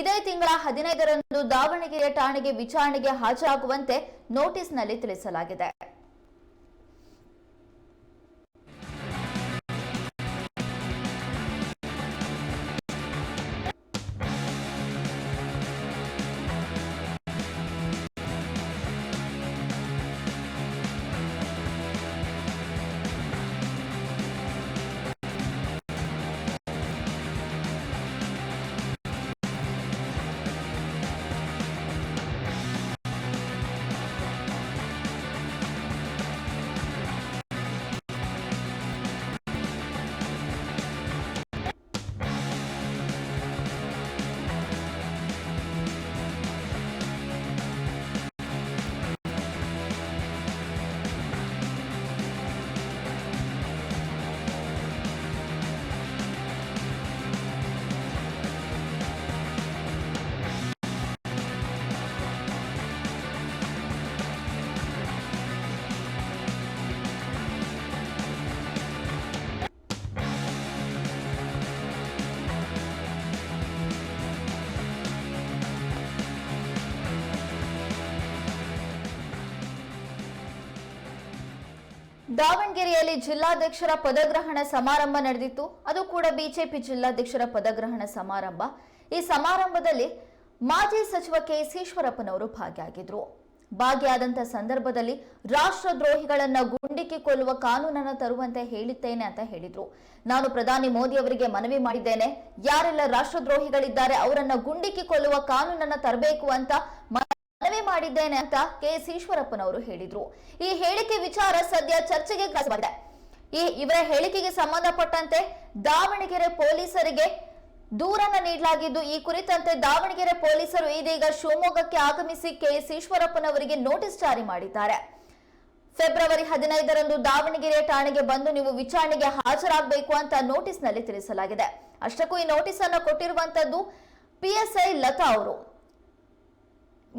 ಇದೇ ತಿಂಗಳ 15ರಂದು ದಾವಣಗೆರೆ ಠಾಣೆಗೆ ವಿಚಾರಣೆಗೆ ಹಾಜರಾಗುವಂತೆ ನೋಟಿಸ್ನಲ್ಲಿ ತಿಳಿಸಲಾಗಿದೆ. ದಾವಣಗೆರೆಯಲ್ಲಿ ಜಿಲ್ಲಾಧ್ಯಕ್ಷರ ಪದಗ್ರಹಣ ಸಮಾರಂಭ ನಡೆದಿತ್ತು. ಅದು ಕೂಡ ಬಿಜೆಪಿ ಜಿಲ್ಲಾಧ್ಯಕ್ಷರ ಪದಗ್ರಹಣ ಸಮಾರಂಭ. ಈ ಸಮಾರಂಭದಲ್ಲಿ ಮಾಜಿ ಸಚಿವ ಕೆಎಸ್ ಈಶ್ವರಪ್ಪನವರು ಭಾಗಿಯಾಗಿದ್ರು. ಭಾಗಿಯಾದಂತ ಸಂದರ್ಭದಲ್ಲಿ ರಾಷ್ಟ್ರದ್ರೋಹಿಗಳನ್ನ ಗುಂಡಿಕ್ಕಿ ಕೊಲ್ಲುವ ಕಾನೂನನ್ನು ತರುವಂತೆ ಹೇಳಿದ್ದೇನೆ ಅಂತ ಹೇಳಿದ್ರು. ನಾನು ಪ್ರಧಾನಿ ಮೋದಿ ಅವರಿಗೆ ಮನವಿ ಮಾಡಿದ್ದೇನೆ, ಯಾರೆಲ್ಲ ರಾಷ್ಟ್ರದ್ರೋಹಿಗಳಿದ್ದಾರೆ ಅವರನ್ನ ಗುಂಡಿಕ್ಕಿ ಕೊಲ್ಲುವ ಕಾನೂನನ್ನ ತರಬೇಕು ಅಂತ ಮನವಿ ಮಾಡಿದ್ದೇನೆ ಅಂತ ಕೆಎಸ್ ಈಶ್ವರಪ್ಪನವರು ಹೇಳಿದ್ರು. ಈ ಹೇಳಿಕೆ ವಿಚಾರ ಸದ್ಯ ಚರ್ಚೆಗೆ ಗ್ರಾಸವಾಗಿದೆ. ಇವರ ಹೇಳಿಕೆಗೆ ಸಂಬಂಧಪಟ್ಟಂತೆ ದಾವಣಗೆರೆ ಪೊಲೀಸರಿಗೆ ದೂರನ್ನ ನೀಡಲಾಗಿದ್ದು, ಈ ಕುರಿತಂತೆ ದಾವಣಗೆರೆ ಪೊಲೀಸರು ಇದೀಗ ಶಿವಮೊಗ್ಗಕ್ಕೆ ಆಗಮಿಸಿ ಕೆಎಸ್ ಈಶ್ವರಪ್ಪನವರಿಗೆ ನೋಟಿಸ್ ಜಾರಿ ಮಾಡಿದ್ದಾರೆ. ಫೆಬ್ರವರಿ 15ರಂದು ದಾವಣಗೆರೆ ಠಾಣೆಗೆ ಬಂದು ನೀವು ವಿಚಾರಣೆಗೆ ಹಾಜರಾಗಬೇಕು ಅಂತ ನೋಟಿಸ್ನಲ್ಲಿ ತಿಳಿಸಲಾಗಿದೆ. ಅಷ್ಟಕ್ಕೂ ಈ ನೋಟಿಸ್ ಅನ್ನು ಕೊಟ್ಟಿರುವಂತದ್ದು ಪಿಎಸ್ಐ ಲತಾ ಅವರು.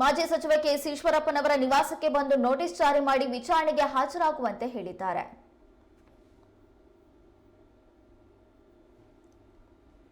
ಮಾಜಿ ಸಚಿವ ಕೆಎಸ್ ಈಶ್ವರಪ್ಪನವರ ನಿವಾಸಕ್ಕೆ ಬಂದು ನೋಟಿಸ್ ಜಾರಿ ಮಾಡಿ ವಿಚಾರಣೆಗೆ ಹಾಜರಾಗುವಂತೆ ಹೇಳಿದ್ದಾರೆ.